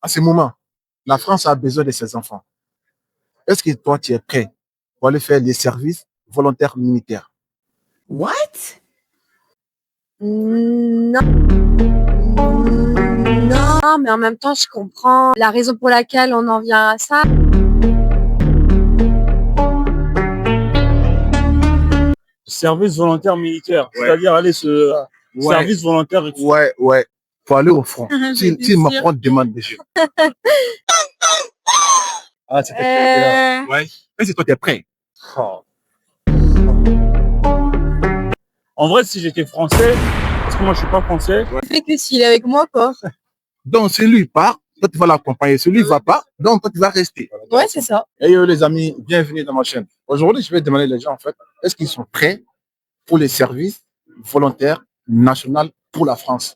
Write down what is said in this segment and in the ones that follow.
À ce moment, la France a besoin de ses enfants. Est-ce que toi, tu es prêt pour aller faire les services volontaires militaires? What? Non. Non, mais en même temps, je comprends la raison pour laquelle on en vient à ça. Service volontaire militaire, c'est-à-dire aller ce service volontaire. Ouais. Pour aller au front. Si Macron demande des choses. Ah, c'était là. Ouais. Est-ce que toi, tu es prêt? Oh. En vrai, si j'étais français, parce que moi je suis pas français. Fait que s'il est avec moi, quoi. Donc, celui part, toi, tu vas l'accompagner. Celui ne va pas, donc toi, tu vas rester. Ouais, c'est ça. Et les amis, bienvenue dans ma chaîne. Aujourd'hui, je vais demander les gens, en fait, est-ce qu'ils sont prêts pour les services volontaires nationaux pour la France?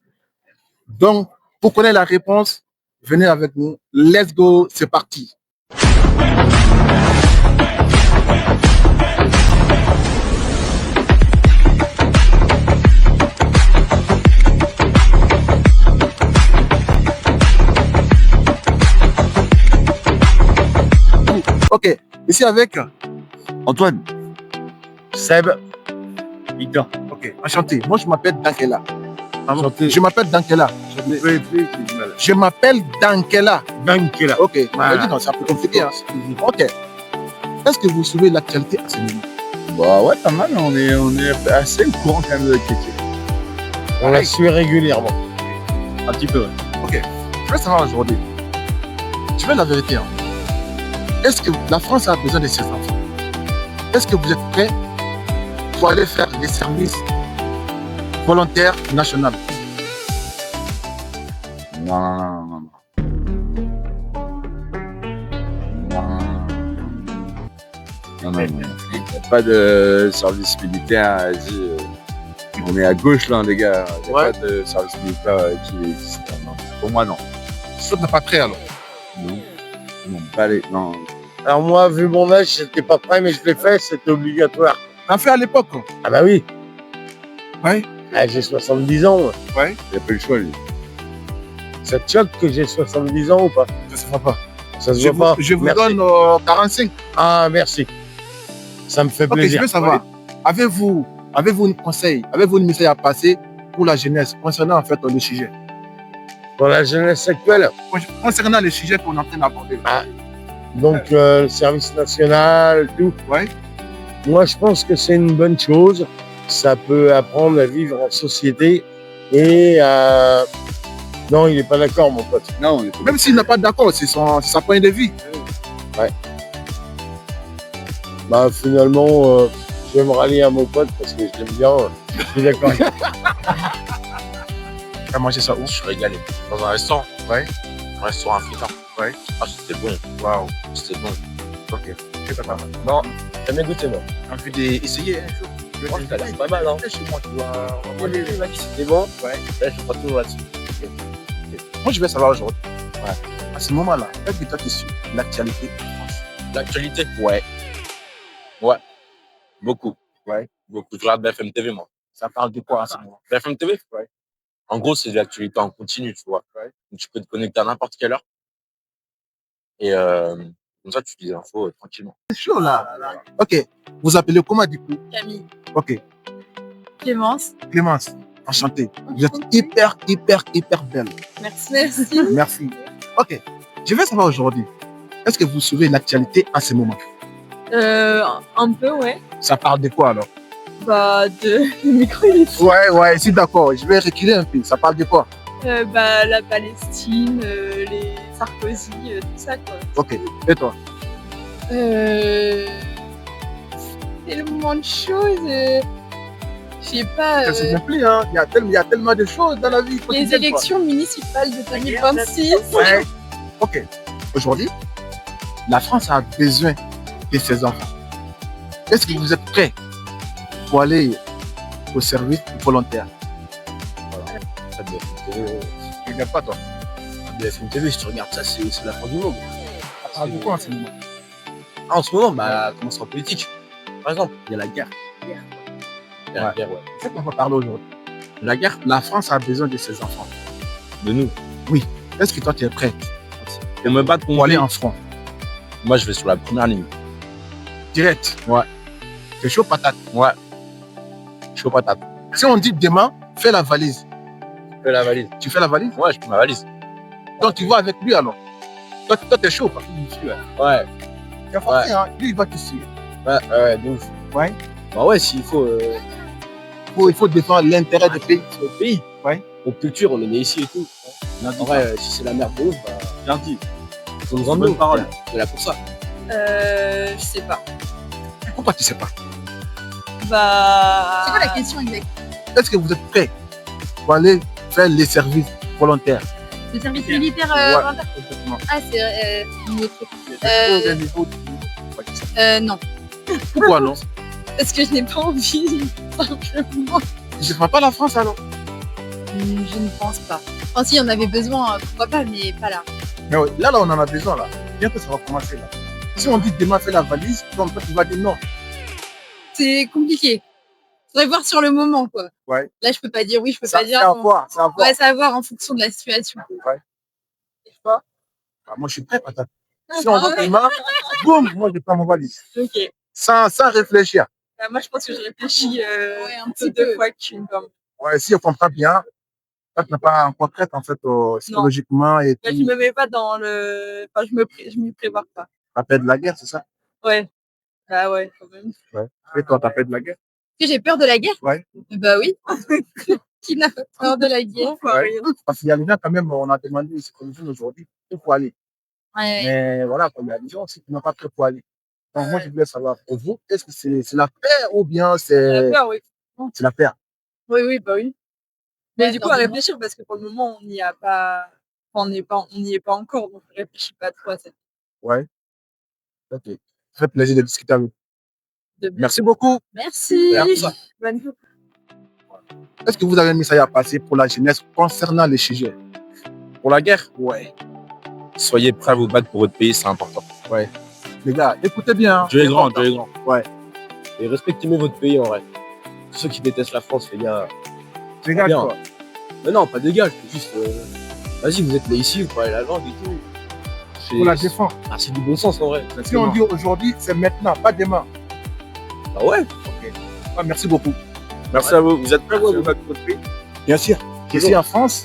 Donc, pour connaître la réponse, venez avec nous. Let's go, c'est parti. Ok, ici avec Antoine. Seb. Victor. Ok, enchanté. Moi, je m'appelle Dankela. Enchanté. Je m'appelle Dankela. Je m'appelle Dankela. Dankela. Ok, Voilà. non, c'est un peu compliqué. Hein. Ok. Est-ce que vous suivez l'actualité à ce moment? Bah ouais, pas mal, on est assez au courant quand même de l'actualité. On la suit régulièrement. Un petit peu, ouais. Ok, je veux savoir aujourd'hui. Je veux la vérité. Hein. Est-ce que la France a besoin de ses enfants? Est-ce que vous êtes prêts pour aller faire les services volontaires nationaux? Non. Non. Il n'y a pas de service militaire. Vas-y, on est à gauche là, les gars. Il n'y a pas de service militaire qui existe. Non. Pour moi, non. Tu n'es pas prêt alors? Non, pas les. Non. Alors moi, vu mon âge, j'étais pas prêt, mais je l'ai fait, c'était obligatoire. T'as fait à l'époque? Ah bah oui. Ouais. Ah, j'ai 70 ans. Moi. Ouais. Il n'y a pas eu le choix, lui. Ça te choque que j'ai 70 ans ou pas? Ça se voit pas. Ça se voit pas. Je vous Merci. donne 45. Ah, merci. Ça me fait Ok, plaisir. je veux savoir, avez-vous un conseil, avez-vous une message à passer pour la jeunesse concernant en fait le sujet? Pour la jeunesse actuelle, Concernant les sujets qu'on est en train d'aborder. donc le service national, tout. Ouais. Moi, je pense que c'est une bonne chose. Ça peut apprendre à vivre en société et à... Non, il n'est pas d'accord, mon pote. Non, on est pas. Même s'il n'a pas d'accord, c'est sa point de vue. Bah, finalement, je vais me rallier à mon pote parce que je l'aime bien. Je suis d'accord avec lui. T'as mangé ça où? Je suis régalé. Dans un restaurant. Ouais. Un restaurant africain. Ouais. Ah, c'était bon. Waouh. C'était bon. Ok. C'est pas mal. Non, T'as bien goûté, moi. Envie d'essayer un jour. moi, ça a l'air pas mal, hein. Chez moi, tu vois. C'était bon. Ouais. Là, je ferai tout là-dessus. Moi, je vais savoir aujourd'hui. Ouais. À ce moment-là, est-ce que toi, tu suis l'actualité en France? L'actualité? Ouais. Beaucoup. Ouais. Beaucoup. Je regarde BFM TV, moi. Ça parle de quoi à ce moment? BFM TV? Ouais. En gros, c'est de l'actualité en continu, tu vois. Ouais. Donc, tu peux te connecter à n'importe quelle heure. Et comme ça, tu lis les infos tranquillement. C'est chaud là. Ok. Vous appelez comment du coup? Camille. Ok. Clémence. Clémence, enchantée. Vous êtes hyper belle. Merci. Merci. Ok. Je vais savoir aujourd'hui, est-ce que vous suivez l'actualité à ce moment? Un peu, ouais. Ça parle de quoi alors? Bah, le micro, il est fou. Ouais, je suis d'accord. Je vais reculer un peu. Ça parle de quoi? Bah, la Palestine, les Sarkozy, tout ça, quoi. Ok. Et toi? Tellement de choses. Je sais pas. Ça se vient plus, hein. Il y a tellement de choses dans la vie Les quotidienne, quoi. élections municipales de 2026. Ouais. Ok. Aujourd'hui, la France a besoin de ses enfants. Est-ce que vous êtes prêts pour aller au service volontaire? Ça BFM TV, Tu regardes pas, toi? BFM TV, si tu regardes ça, c'est la fin du monde. Ça parle de quoi en ce moment? Ah, en ce moment, bah, comment sera politique? Par exemple, il y a la guerre. Il y a la guerre, ouais. C'est ça qu'on va parler aujourd'hui. La guerre, la France a besoin de ses enfants. De nous. Est-ce que toi, tu es prêt Pour me battre pour contre aller lui, en front. moi je vais sur la première ligne. Direct. Ouais. C'est chaud patate. Ouais. Chaud patate. Si on dit demain, fais la valise. Je fais la valise. Tu fais la valise? Ouais, je fais ma valise. Donc tu vas avec lui alors. Toi t'es chaud parce qu'il me suit. Ouais. C'est forcé, hein. Lui, il va te suivre. Ouais, de ouf. Ouais. Bah ouais, s'il faut. Il faut défendre l'intérêt du pays. Notre pays. Ouais. Notre culture, on est né ici et tout. En vrai, si c'est la merde de ouf, bah. Bien dit. Faut nous en donner parole. On est là pour ça. Je sais pas. Pourquoi tu sais pas? Bah. C'est quoi la question exacte? Est-ce que vous êtes prêts pour aller faire les services volontaires? Le service militaire Ouais. volontaire. Exactement. Ah, c'est une autre. Est-ce que vous avez Non. Pourquoi non? Parce que je n'ai pas envie, simplement. Je ne ferai pas la France alors. Je ne pense pas. Enfin, si on avait besoin, pourquoi pas, mais pas là. Mais ouais, là, on en a besoin là. Bientôt ça va commencer là. Si on dit demain fais la valise, donc toi tu vas dire non. C'est compliqué. Faudrait voir sur le moment, quoi. Ouais. Là, je peux pas dire oui, je peux Ça, pas dire c'est à non. voir, c'est à voir. Ouais, ça va voir en fonction de la situation. Ah, moi je suis prêt, patate. Si on va demain, boum, moi je prends mon valise. Ok. Sans réfléchir. Moi, je pense que je réfléchis un plutôt petit deux peu. fois qu'une. Comme. Ouais, si on comprend bien, toi tu n'es pas encore prête en fait psychologiquement et Là, tout. je me mets pas dans le. Enfin, je m'y prépare pas. T'as peur de la guerre, c'est ça? Ouais. Ah ouais, quand même. Et toi, t'as peur de la guerre? Est-ce que j'ai peur de la guerre? Ouais. Bah oui. Qui n'a pas peur de la guerre? Pourquoi Ouais. rien. Parce qu'il y a des gens quand même, on a demandé ces commissions aujourd'hui, il faut aller. Ouais. Mais voilà, il y a des gens aussi qui n'ont pas prêt pour aller. Donc moi je voulais savoir, pour vous, est-ce que c'est la peur ou bien La c'est peur, oui. la peur? Oui, bah oui. Mais Ouais, du coup, dans à le réfléchir, parce que pour le moment, on n'y a pas. Enfin, on n'y est pas encore, donc on réfléchit pas trop à cette. Ouais. Ok. Ça fait plaisir de discuter avec vous. de- Merci beaucoup. Merci. Bonne journée. Est-ce que vous avez un message à passer pour la jeunesse concernant les sujets? Pour la guerre, Ouais. soyez prêts à vous battre pour votre pays, c'est important. Les gars, écoutez bien. Dieu est grand, important. Dieu est grand. Ouais. Et respectez mieux votre pays en vrai. Tous ceux qui détestent la France, les gars. Les gars, Bien. quoi. Mais non, pas de gars, c'est juste. Vas-y, vous êtes là ici, vous parlez la langue et tout. Pour la défense. Ah, c'est du bon sens en vrai. Si on dit aujourd'hui, c'est maintenant, pas demain. Ah ouais. Ok. Ouais, merci beaucoup. Merci à vous. Vous êtes prêts Merci. vous, à vous battre pour votre pays? Bien sûr. Je suis en France,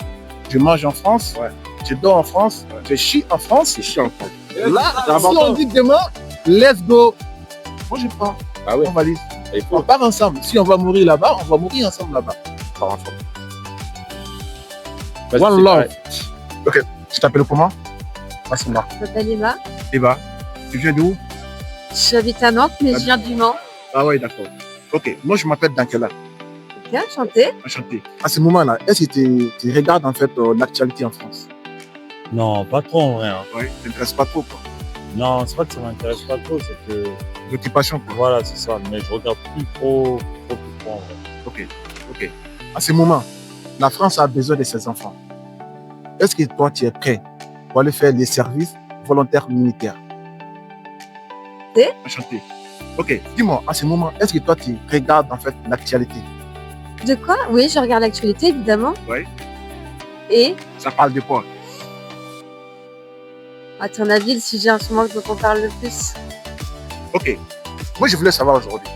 je mange en France, Ouais. je dors en France, je chie en France. C'est chiant. quoi. Là, c'est si important. on dit demain, let's go. Moi, je prends. Ah ouais. On valise. Il On faut part ensemble. Si on va mourir là-bas, on va mourir ensemble là-bas. faire un choix. One love. Ok. Tu t'appelles comment? Moi, c'est moi. Je m'appelle Emma. Eva. Tu viens d'où? J'habite à Nantes, mais je viens du Mans. Ah ouais, d'accord. Ok. Moi, je m'appelle Dankela. Bien chanté. Enchanté. À ce moment-là, est-ce que tu regardes en fait l'actualité en France? Non, pas trop en vrai. Hein. Oui. Ça t'intéresse pas trop, quoi. Non, c'est pas que ça m'intéresse pas trop, c'est que L'occupation, quoi. voilà, c'est ça. Mais je regarde plus trop en vrai. Ok. Ok. À ce moment, la France a besoin de ses enfants. Est-ce que toi, tu es prêt pour aller faire les services volontaires militaires? C'est Enchanté. Ok. Dis-moi, à ce moment, est-ce que toi, tu regardes en fait l'actualité? De quoi? Oui, je regarde l'actualité, évidemment. Oui. Et, Ça parle de quoi? à ton avis, le sujet en ce moment dont on parle le plus? Ok. Moi, je voulais savoir aujourd'hui.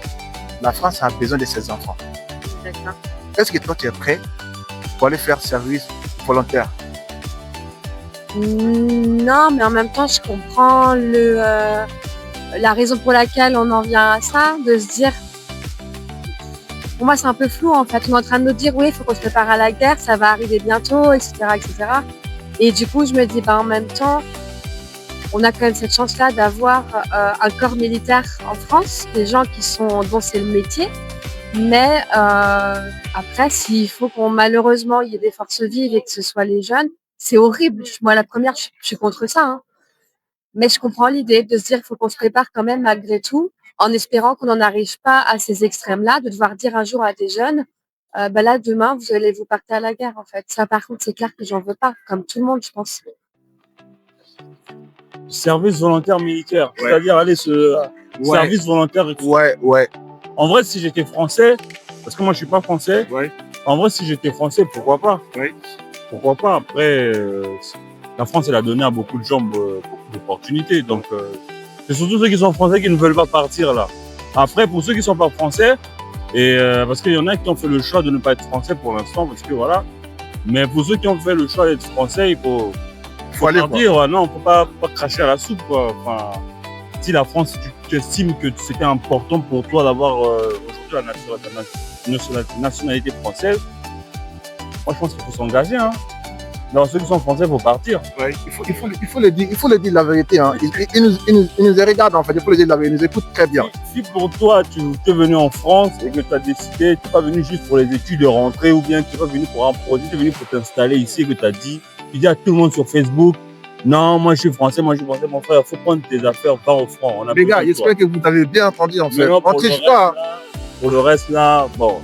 La France a besoin de ses enfants. D'accord. Est-ce que toi, tu es prêt pour aller faire service volontaire? Non, mais en même temps, je comprends la raison pour laquelle on en vient à ça, de se dire. Pour moi, c'est un peu flou en fait. On est en train de nous dire, oui, il faut qu'on se prépare à la guerre, ça va arriver bientôt, etc., etc. Et du coup, je me dis, en même temps, on a quand même cette chance-là d'avoir un corps militaire en France, des gens dont c'est le métier. Mais après, s'il faut malheureusement, il y ait des forces vives et que ce soit les jeunes, c'est horrible. Moi, la première, je suis contre ça. Hein. Mais je comprends l'idée de se dire qu'il faut qu'on se prépare quand même malgré tout, en espérant qu'on n'en arrive pas à ces extrêmes-là, de devoir dire un jour à des jeunes, là, demain, vous allez vous partir à la guerre, en fait. Ça, par contre, c'est clair que j'en veux pas, comme tout le monde, je pense. Service volontaire militaire, Ouais. c'est-à-dire aller Ouais. service volontaire. Ouais, ouais. En vrai, si j'étais français, parce que moi je suis pas français, Ouais. en vrai, si j'étais français, pourquoi pas? Ouais. Pourquoi pas? Après, la France, elle a donné à beaucoup de gens beaucoup d'opportunités. Donc, c'est surtout ceux qui sont français qui ne veulent pas partir là. Après, pour ceux qui ne sont pas français, parce qu'il y en a qui ont fait le choix de ne pas être français pour l'instant, parce que voilà. Mais pour ceux qui ont fait le choix d'être français, il faut aller, leur dire, non, il ne faut pas cracher à la soupe, quoi. Enfin, si la France, tu estimes que c'était important pour toi d'avoir aujourd'hui la nationalité française, moi je pense qu'il faut s'engager. Hein. Alors ceux qui sont français, il faut partir. Ouais, il faut le dire la vérité. Hein. Ils nous regardent en fait, il faut le dire la vérité, ils nous écoutent très bien. Si pour toi, tu es venu en France et que tu as décidé, tu n'es pas venu juste pour les études de rentrer ou bien tu n'es pas venu pour un projet, tu es venu pour t'installer ici et que tu as dit, tu dis à tout le monde sur Facebook, non, moi je suis français, mon frère, il faut prendre tes affaires, va au front. Les gars, j'espère que vous avez bien entendu en fait. Non, On triche pas. Pour le reste là, bon,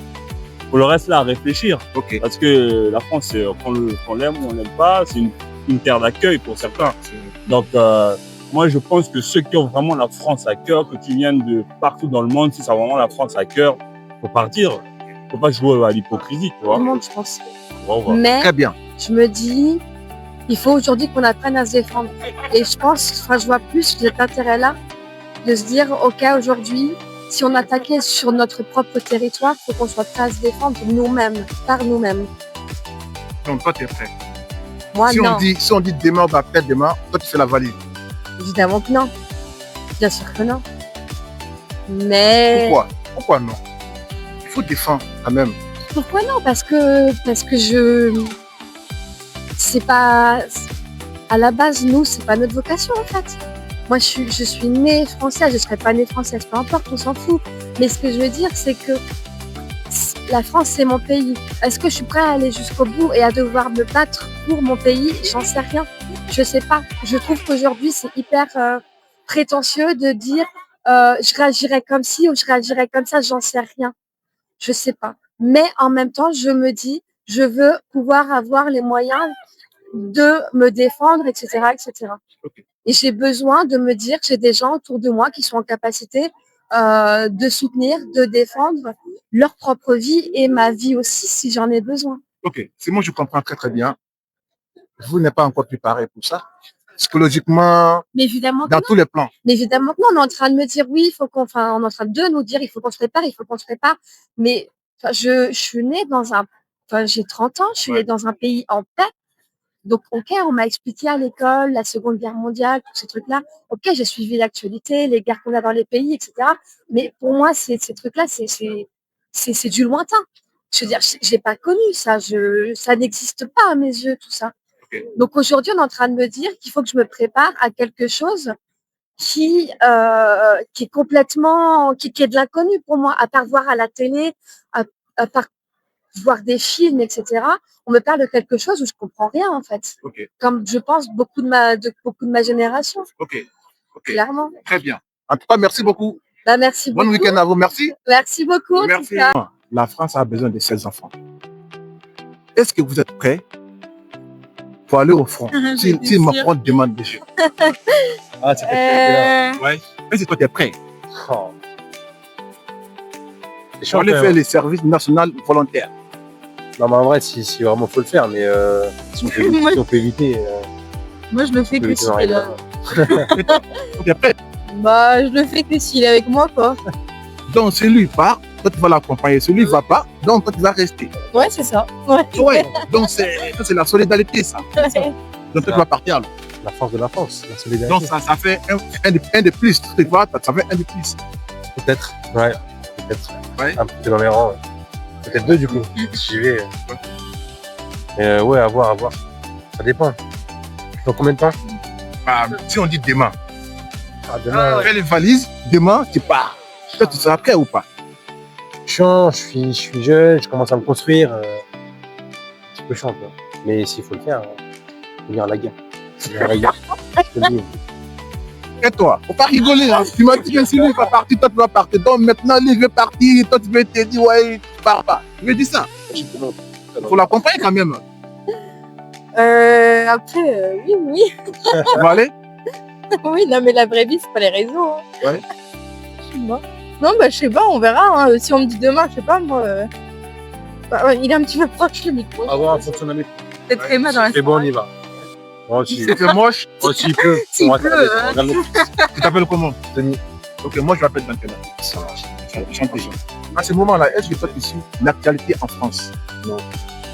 à réfléchir. Ok. Parce que la France, qu'on l'aime ou on l'aime pas, c'est une terre d'accueil pour certains. Donc, moi, je pense que ceux qui ont vraiment la France à cœur, que tu viennes de partout dans le monde, si ça a vraiment la France à cœur, faut partir. Faut pas jouer à l'hypocrisie, tu vois. Tout le monde, je pense. Voilà. Mais Très bien. je me dis, il faut aujourd'hui qu'on apprenne à se défendre. Et je pense, enfin, je vois plus cet intérêt-là de se dire, ok, aujourd'hui, si on attaquait sur notre propre territoire, il faut qu'on soit prêt à se défendre nous-mêmes, par nous-mêmes. Donc toi, tu es prêt. Moi, Si non. on dit demain, on va peut-être demain, toi, tu fais la valise. Évidemment que non. Bien sûr que non. Mais Pourquoi non? Il faut défendre quand même. pourquoi non? Parce que c'est pas, à la base, nous, c'est pas notre vocation en fait. Moi, je suis née française, je serais pas née française, peu importe, on s'en fout. Mais ce que je veux dire, c'est que la France, c'est mon pays. Est-ce que je suis prête à aller jusqu'au bout et à devoir me battre pour mon pays? J'en sais rien. Je sais pas. Je trouve qu'aujourd'hui, c'est hyper prétentieux de dire je réagirais comme ci ou je réagirais comme ça, j'en sais rien. Je sais pas. Mais en même temps, je me dis, je veux pouvoir avoir les moyens de me défendre, etc., etc. Ok. Et j'ai besoin de me dire que j'ai des gens autour de moi qui sont en capacité de soutenir, de défendre leur propre vie et ma vie aussi si j'en ai besoin. Ok, c'est moi, je comprends très très bien. Vous n'êtes pas encore préparé pour ça. Psychologiquement, Mais évidemment que dans non. tous les plans. Mais évidemment que non, on est en train de me dire oui, il faut qu'on, enfin, on est en train de nous dire il faut qu'on se prépare, il faut qu'on se prépare. Mais enfin, je suis née dans un, enfin, j'ai 30 ans, je suis née dans un pays en paix. Donc, ok, on m'a expliqué à l'école la Seconde Guerre mondiale, tous ces trucs-là. Ok, j'ai suivi l'actualité, les guerres qu'on a dans les pays, etc. Mais pour moi, ces trucs-là, c'est du lointain. Je veux dire, j'ai pas connu ça. Ça n'existe pas à mes yeux, tout ça. Donc aujourd'hui, on est en train de me dire qu'il faut que je me prépare à quelque chose qui est complètement, qui est de l'inconnu pour moi, à part voir à la télé, à part voir des films, etc. On me parle de quelque chose où je comprends rien en fait. Ok, Comme je pense beaucoup de ma génération, ok, ok. clairement. Très bien. En tout cas, merci beaucoup. Bah, merci Bon beaucoup. week-end à vous. Merci. Merci beaucoup. en tout Merci. cas. La France a besoin de ses enfants. Est-ce que vous êtes prêts pour aller au front si Bien Macron demande des choses? Ah, c'est là. Ouais. Est-ce que toi, tu es prêt Oh. C'est pour chaud, aller quand faire même. les services nationaux volontaires? Non, mais en vrai, si vraiment faut le faire, mais si on peut, Moi- si on peut éviter. Moi, je le fais que Oui, s'il c'est est vrai, là. Tu es prêt? Bah, je le fais que s'il est avec moi, quoi. Donc, celui part, toi, tu vas l'accompagner. Celui ne va pas, donc toi, tu vas rester. Ouais, c'est ça. Ouais. Ouais. Donc, c'est la solidarité, ça. Donc, toi, tu vas partir. Alors. La force de la France, la solidarité. Donc, ça fait un de plus. Tu vois, ça fait un de plus. Peut-être. Ouais, peut-être. Ouais. Un petit peu dans mes rangs. Ouais. Peut-être deux, du coup. Si j'y vais. Ouais, à voir. Ça dépend. Dans combien de temps? Bah, si on dit demain, Demain, fais les valises, demain, tu pars. Toi, tu seras prêt ou pas? je suis jeune, je commence à me construire. Un petit peu chiant, quoi. Mais s'il faut le faire, faut venir à la guerre. Faut venir à la guerre. Je te le dis. Et toi, faut pas rigoler. Hein. Tu m'as dit que si lui va partir, toi, tu vas partir. Donc, maintenant, lui veut partir, toi, tu veux te dire, ouais, tu pars pas. Je me dis ça. Il faut l'accompagner quand même. Après, oui. Tu vas aller? Oui, non, mais la vraie vie, c'est pas les réseaux. Hein. Ouais. Je sais pas. Non, bah, je sais pas, on verra. Hein. Si on me dit demain, je sais pas, moi. Bah, ouais, il est un petit peu proche le micro. À voir en fonction de la météo. Peut-être Emma dans la C'est bon, on y va. Oh, si. C'est moche. Oh, s'il peut. S'il On va peut, regarder, hein. regarde le- Tu t'appelles comment? Denis. Ok, moi je m'appelle Dantela. Ça marche. Chanté. À ce moment-là, est-ce que toi tu suis l'actualité en France?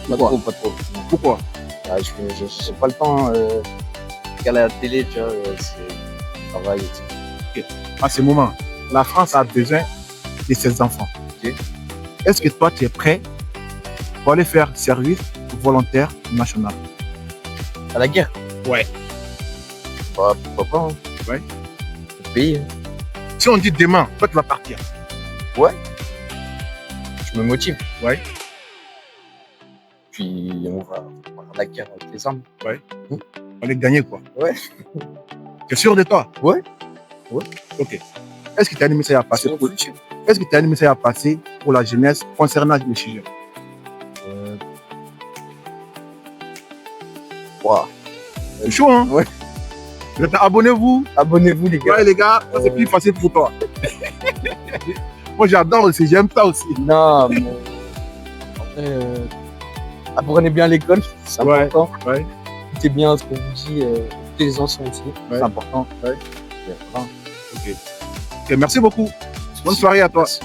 Pas trop, pas trop. Pourquoi? Ah, je n'ai pas le temps. Regarder la télé, tu vois, c'est travail et tout. À ce moment, la France a besoin de ses enfants. Ok. Est-ce que toi tu es prêt pour aller faire service volontaire national? À la guerre? Ouais. Bah, pourquoi pas, hein. Ouais. Le pays, hein. Si on dit demain, toi tu vas partir. Je me motive. Ouais. Puis on va à la guerre avec les armes. On va les gagner quoi. Ouais. Tu es sûr de toi? Ouais. Ouais. Ok. Est-ce que tu as un message à passer C'est pour... mon futur. Est-ce que tu as un message à passer pour la jeunesse concernant le sujet? Wow. C'est chaud, hein? Ouais. Abonnez-vous. Abonnez-vous, les gars. Ouais, les gars, ça c'est plus facile pour toi. Moi, j'adore aussi, j'aime ça aussi. Non, mais. Après, apprenez bien l'école, c'est Ouais, important. ouais. Écoutez bien ce qu'on vous dit, écoutez les anciens aussi, Ouais. c'est important. Ouais. Et voilà. Ok, merci beaucoup. Bonne soirée à toi. Merci.